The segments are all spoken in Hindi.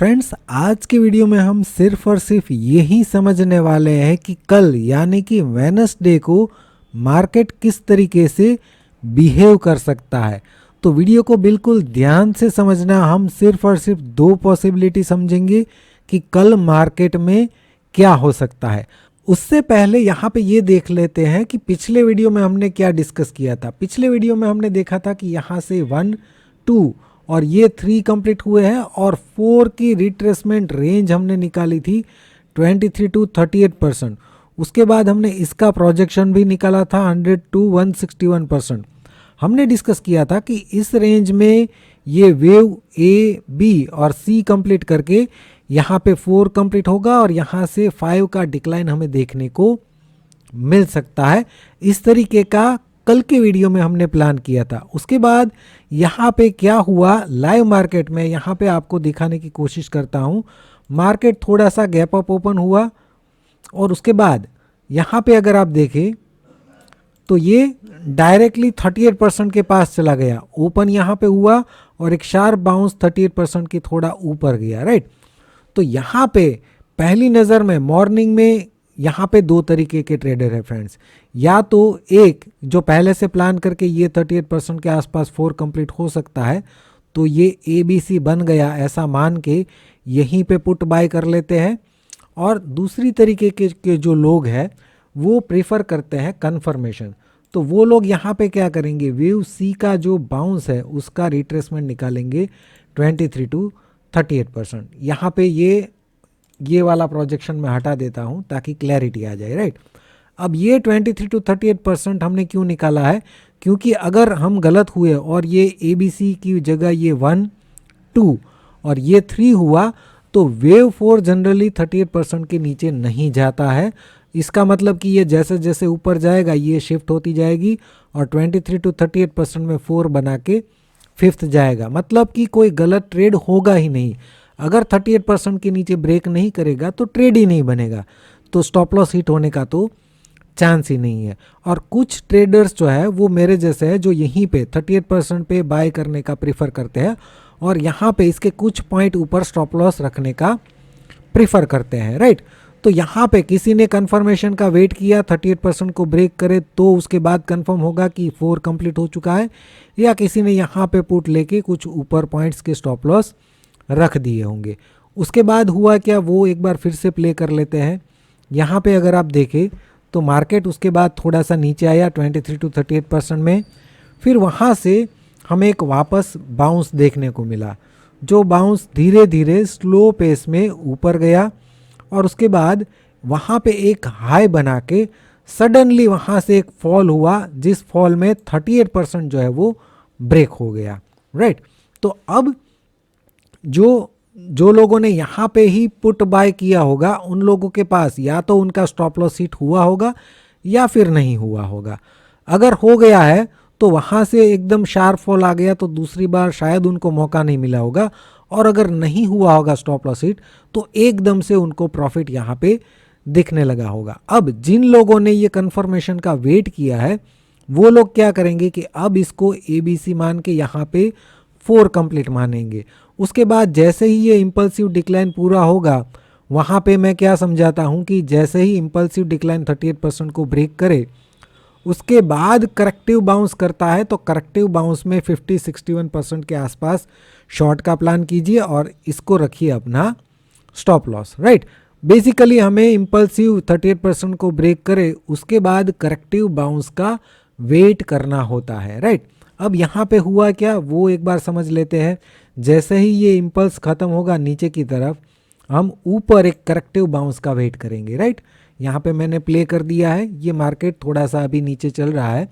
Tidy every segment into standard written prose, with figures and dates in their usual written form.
फ्रेंड्स, आज के वीडियो में हम सिर्फ और सिर्फ यही समझने वाले हैं कि कल यानी कि वेडनेसडे को मार्केट किस तरीके से बिहेव कर सकता है। तो वीडियो को बिल्कुल ध्यान से समझना। हम सिर्फ और सिर्फ दो पॉसिबिलिटी समझेंगे कि कल मार्केट में क्या हो सकता है। उससे पहले यहाँ पे ये देख लेते हैं कि पिछले वीडियो में हमने क्या डिस्कस किया था। पिछले वीडियो में हमने देखा था कि यहाँ से 1, 2 और ये 3 कंप्लीट हुए हैं और 4 की रिट्रेसमेंट रेंज हमने निकाली थी 23 to 38%। उसके बाद हमने इसका प्रोजेक्शन भी निकाला था 100 to 161%। हमने डिस्कस किया था कि इस रेंज में ये वेव ए, बी और सी कंप्लीट करके यहाँ पे 4 कंप्लीट होगा और यहाँ से 5 का डिक्लाइन हमें देखने को मिल सकता है। इस तरीके का कल के वीडियो में हमने प्लान किया था। उसके बाद यहाँ पे क्या हुआ लाइव मार्केट में, यहाँ पे आपको दिखाने की कोशिश करता हूँ। मार्केट थोड़ा सा गैप अप ओपन हुआ और उसके बाद यहाँ पे अगर आप देखें तो ये डायरेक्टली 38% के पास चला गया। ओपन यहाँ पे हुआ और एक शार्प बाउंस 38% की थोड़ा ऊपर गया, राइट। तो यहाँ पे पहली नज़र में मॉर्निंग में यहाँ पे दो तरीके के ट्रेडर है फ्रेंड्स। या तो एक जो पहले से प्लान करके ये 38% के आसपास 4 कंप्लीट हो सकता है, तो ये ABC बन गया ऐसा मान के यहीं पे पुट बाय कर लेते हैं। और दूसरी तरीके के जो लोग हैं वो प्रेफर करते हैं कंफर्मेशन। तो वो लोग यहाँ पे क्या करेंगे, वेव सी का जो बाउंस है उसका रिट्रेसमेंट निकालेंगे 23 to 38%। यहाँ पे ये वाला प्रोजेक्शन मैं हटा देता हूँ ताकि क्लैरिटी आ जाए, राइट। अब ये 23 to 38% हमने क्यों निकाला है, क्योंकि अगर हम गलत हुए और ये ABC की जगह ये 1, 2 और ये 3 हुआ तो वेव 4 जनरली 38% के नीचे नहीं जाता है। इसका मतलब कि ये जैसे जैसे ऊपर जाएगा ये शिफ्ट होती जाएगी और 23 to 38% में 4 बना के 5th जाएगा। मतलब कि कोई गलत ट्रेड होगा ही नहीं। अगर 38% के नीचे ब्रेक नहीं करेगा तो ट्रेड ही नहीं बनेगा, तो स्टॉप लॉस हिट होने का तो चांस ही नहीं है। और कुछ ट्रेडर्स जो है वो मेरे जैसे है जो यहीं पे 38% पे बाय करने का प्रीफर करते हैं और यहाँ पे इसके कुछ पॉइंट ऊपर स्टॉप लॉस रखने का प्रीफर करते हैं, राइट। तो यहाँ पे किसी ने कंफर्मेशन का वेट किया 38% को ब्रेक करे तो उसके बाद कंफर्म होगा कि 4 कंप्लीट हो चुका है, या किसी ने यहाँ पे पुट लेके कुछ ऊपर पॉइंट्स के स्टॉप लॉस रख दिए होंगे। उसके बाद हुआ क्या, वो एक बार फिर से प्ले कर लेते हैं। यहाँ पे अगर आप देखें तो मार्केट उसके बाद थोड़ा सा नीचे आया 23 to 38% में। फिर वहाँ से हमें एक वापस बाउंस देखने को मिला, जो बाउंस धीरे धीरे स्लो पेस में ऊपर गया और उसके बाद वहाँ पे एक हाई बना के सडनली वहाँ से एक फॉल हुआ, जिस फॉल में 38% जो है वो ब्रेक हो गया, राइट। तो अब जो लोगों ने यहाँ पे ही पुट बाय किया होगा उन लोगों के पास या तो उनका स्टॉप लॉस हिट हुआ होगा या फिर नहीं हुआ होगा। अगर हो गया है तो वहाँ से एकदम शार्प फॉल आ गया तो दूसरी बार शायद उनको मौका नहीं मिला होगा, और अगर नहीं हुआ होगा स्टॉप लॉस हिट तो एकदम से उनको प्रॉफिट यहाँ पे दिखने लगा होगा। अब जिन लोगों ने ये कंफर्मेशन का वेट किया है वो लोग क्या करेंगे कि अब इसको ABC मान के यहाँ पे 4 कंप्लीट मानेंगे। उसके बाद जैसे ही ये इम्पल्सिव डिक्लाइन पूरा होगा, वहाँ पे मैं क्या समझाता हूँ कि जैसे ही इम्पल्सिव डिक्लाइन 38% को ब्रेक करे उसके बाद करेक्टिव बाउंस करता है, तो करेक्टिव बाउंस में 50-61% के आसपास शॉर्ट का प्लान कीजिए और इसको रखिए अपना स्टॉप लॉस, राइट। बेसिकली हमें इम्पल्सिव 38% को ब्रेक करे उसके बाद करेक्टिव बाउंस का वेट करना होता है, राइट। अब यहाँ पे हुआ क्या वो एक बार समझ लेते हैं। जैसे ही ये इम्पल्स ख़त्म होगा नीचे की तरफ, हम ऊपर एक करेक्टिव बाउंस का वेट करेंगे, राइट। यहाँ पे मैंने प्ले कर दिया है। ये मार्केट थोड़ा सा अभी नीचे चल रहा है।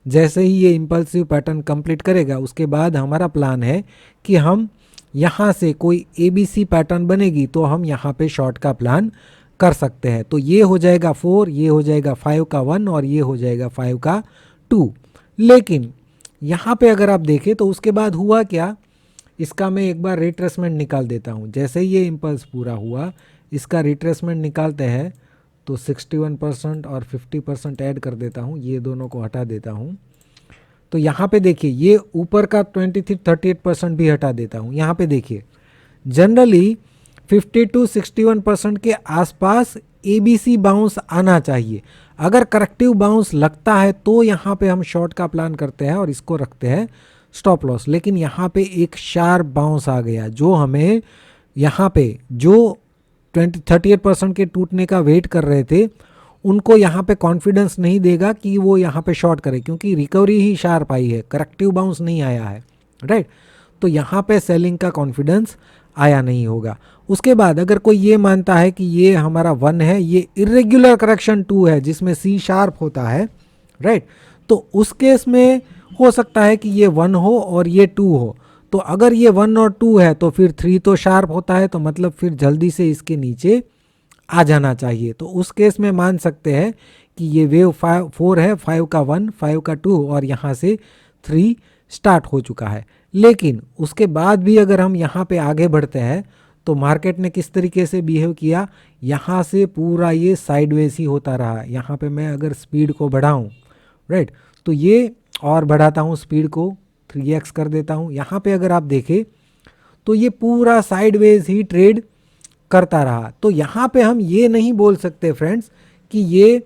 जैसे ही ये इम्पल्सिव पैटर्न कंप्लीट करेगा उसके बाद हमारा प्लान है कि हम यहाँ से कोई ABC पैटर्न बनेगी तो हम यहाँ पे शॉर्ट का प्लान कर सकते हैं। तो ये हो जाएगा 4, ये हो जाएगा 5 का 1 और ये हो जाएगा 5 का 2। लेकिन यहाँ पे अगर आप देखें तो उसके बाद हुआ क्या, इसका मैं एक बार रिट्रेसमेंट निकाल देता हूँ। जैसे ही ये इम्पल्स पूरा हुआ इसका रिट्रेसमेंट निकालते हैं तो 61% और 50% ऐड कर देता हूँ, ये दोनों को हटा देता हूँ। तो यहाँ पे देखिए ये ऊपर का 23-38% भी हटा देता हूँ। यहाँ पे देखिए जनरली 50 to 61% के आसपास ABC बाउंस आना चाहिए। अगर करेक्टिव बाउंस लगता है तो यहाँ पे हम शॉर्ट का प्लान करते हैं और इसको रखते हैं स्टॉप लॉस। लेकिन यहाँ पे एक शार्प बाउंस आ गया जो हमें यहाँ पे जो 38% के टूटने का वेट कर रहे थे उनको यहाँ पे कॉन्फिडेंस नहीं देगा कि वो यहाँ पे शॉर्ट करे, क्योंकि रिकवरी ही शार्प आई है, करेक्टिव बाउंस नहीं आया है, राइट। तो यहाँ पे सेलिंग का कॉन्फिडेंस आया नहीं होगा। उसके बाद अगर कोई ये मानता है कि ये हमारा 1 है, ये इरेग्युलर करेक्शन 2 है जिसमें सी शार्प होता है, राइट, तो उस केस में हो सकता है कि ये 1 हो और ये 2 हो। तो अगर ये 1 और 2 है तो फिर 3 तो शार्प होता है, तो मतलब फिर जल्दी से इसके नीचे आ जाना चाहिए। तो उस केस में मान सकते हैं कि ये वेव 4 है, 5 का 1, 5 का 2 और यहाँ से 3 स्टार्ट हो चुका है। लेकिन उसके बाद भी अगर हम यहाँ पे आगे बढ़ते हैं तो मार्केट ने किस तरीके से बिहेव किया, यहाँ से पूरा ये साइडवेज ही होता रहा। यहाँ पे मैं अगर स्पीड को बढ़ाऊँ, राइट, तो ये और बढ़ाता हूँ स्पीड को, 3x कर देता हूँ। यहाँ पे अगर आप देखें तो ये पूरा साइडवेज ही ट्रेड करता रहा। तो यहाँ पे हम ये नहीं बोल सकते फ्रेंड्स कि ये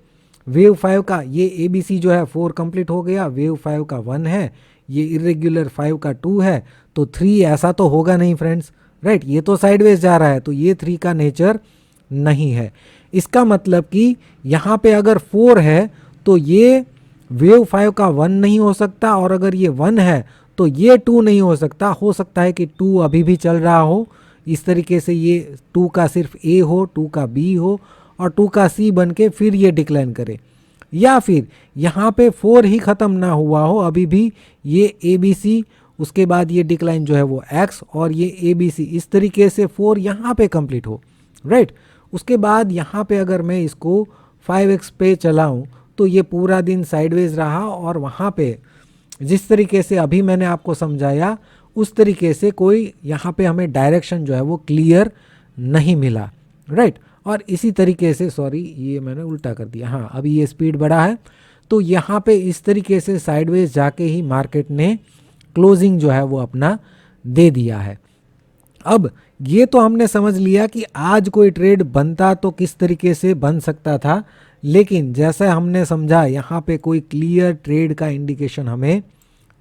वेव 5 का ये ABC जो है 4 कंप्लीट हो गया, वेव 5 का 1 है, ये इरेग्युलर 5 का 2 है, तो 3 ऐसा तो होगा नहीं फ्रेंड्स, राइट। ये तो साइडवेज जा रहा है, तो ये 3 का नेचर नहीं है। इसका मतलब कि यहाँ पे अगर 4 है तो ये वेव 5 का 1 नहीं हो सकता, और अगर ये 1 है तो ये 2 नहीं हो सकता। हो सकता है कि 2 अभी भी चल रहा हो, इस तरीके से ये 2 का सिर्फ A हो, 2 का B हो और 2 का C बन के फिर ये डिक्लाइन करे, या फिर यहाँ पे 4 ही ख़त्म ना हुआ हो, अभी भी ये ABC, उसके बाद ये डिक्लाइन जो है वो X और ये ABC, इस तरीके से 4 यहाँ पे कंप्लीट हो, राइट। उसके बाद यहाँ पे अगर मैं इसको 5x पे चलाऊँ तो ये पूरा दिन साइडवेज रहा, और वहाँ पे जिस तरीके से अभी मैंने आपको समझाया उस तरीके से कोई यहाँ पे हमें डायरेक्शन जो है वो क्लियर नहीं मिला, राइट। और इसी तरीके से, सॉरी ये मैंने उल्टा कर दिया, हाँ अभी ये स्पीड बढ़ा है, तो यहाँ पे इस तरीके से साइडवेज जाके ही मार्केट ने क्लोजिंग जो है वो अपना दे दिया है। अब ये तो हमने समझ लिया कि आज कोई ट्रेड बनता तो किस तरीके से बन सकता था, लेकिन जैसा हमने समझा यहाँ पे कोई क्लियर ट्रेड का इंडिकेशन हमें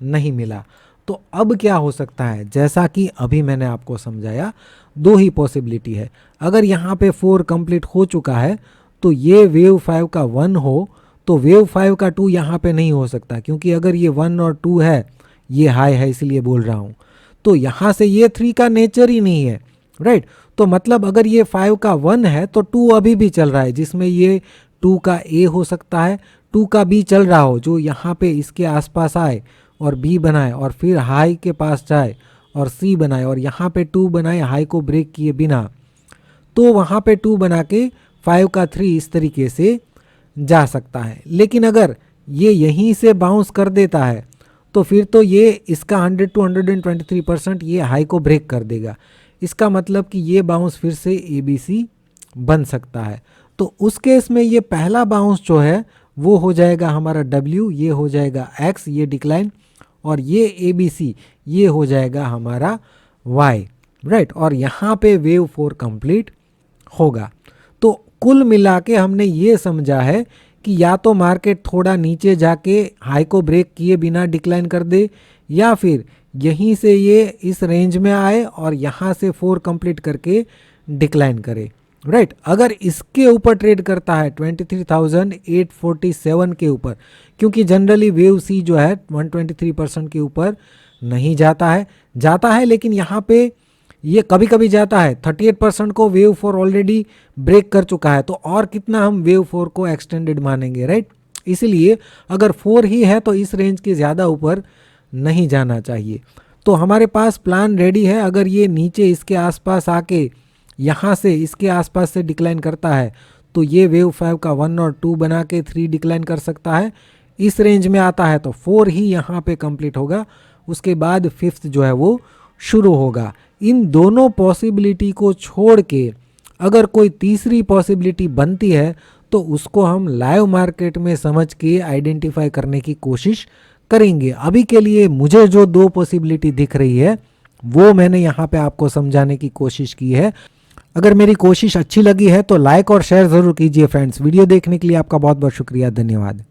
नहीं मिला। तो अब क्या हो सकता है, जैसा कि अभी मैंने आपको समझाया, 2 ही पॉसिबिलिटी है। अगर यहाँ पे 4 कंप्लीट हो चुका है तो ये वेव 5 का 1 हो, तो वेव 5 का 2 यहाँ पे नहीं हो सकता, क्योंकि अगर ये 1 और 2 है, ये हाई है इसलिए बोल रहा हूँ, तो यहाँ से ये 3 का नेचर ही नहीं है, राइट। तो मतलब अगर ये 5 का 1 है तो 2 अभी भी चल रहा है, जिसमें ये 2 का A हो सकता है, 2 का B चल रहा हो जो यहाँ पे इसके आसपास आए और B बनाए और फिर हाई के पास जाए और C बनाए और यहाँ पे 2 बनाए हाई को ब्रेक किए बिना, तो वहाँ पे 2 बना के 5 का 3 इस तरीके से जा सकता है। लेकिन अगर ये यहीं से बाउंस कर देता है तो फिर तो ये इसका 100 to 123% ये हाई को ब्रेक कर देगा। इसका मतलब कि ये बाउंस फिर से ABC बन सकता है। तो उस केस में ये पहला बाउंस जो है वो हो जाएगा हमारा W, ये हो जाएगा X, ये डिक्लाइन, और ये ABC ये हो जाएगा हमारा Y, राइट। और यहाँ पे वेव 4 कंप्लीट होगा। तो कुल मिला के हमने ये समझा है कि या तो मार्केट थोड़ा नीचे जाके हाई को ब्रेक किए बिना डिक्लाइन कर दे, या फिर यहीं से ये इस रेंज में आए और यहाँ से 4 कंप्लीट करके डिक्लाइन करे, राइट। अगर इसके ऊपर ट्रेड करता है 23,847 के ऊपर, क्योंकि जनरली वेव सी जो है 123% के ऊपर नहीं जाता है, लेकिन यहाँ पे ये कभी कभी जाता है। 38% को वेव 4 ऑलरेडी ब्रेक कर चुका है, तो और कितना हम वेव 4 को एक्सटेंडेड मानेंगे, राइट। इसलिए अगर 4 ही है तो इस रेंज के ज़्यादा ऊपर नहीं जाना चाहिए। तो हमारे पास प्लान रेडी है। अगर ये नीचे इसके आसपास आके यहाँ से इसके आसपास से डिक्लाइन करता है तो ये वेव 5 का 1 और 2 बना के 3 डिक्लाइन कर सकता है। इस रेंज में आता है तो 4 ही यहाँ पे कंप्लीट होगा, उसके बाद 5th जो है वो शुरू होगा। इन दोनों पॉसिबिलिटी को छोड़ के अगर कोई तीसरी पॉसिबिलिटी बनती है तो उसको हम लाइव मार्केट में समझ के आइडेंटिफाई करने की कोशिश करेंगे। अभी के लिए मुझे जो 2 पॉसिबिलिटी दिख रही है वो मैंने यहाँ पे आपको समझाने की कोशिश की है। अगर मेरी कोशिश अच्छी लगी है तो लाइक और शेयर ज़रूर कीजिए फ्रेंड्स। वीडियो देखने के लिए आपका बहुत बहुत शुक्रिया, धन्यवाद।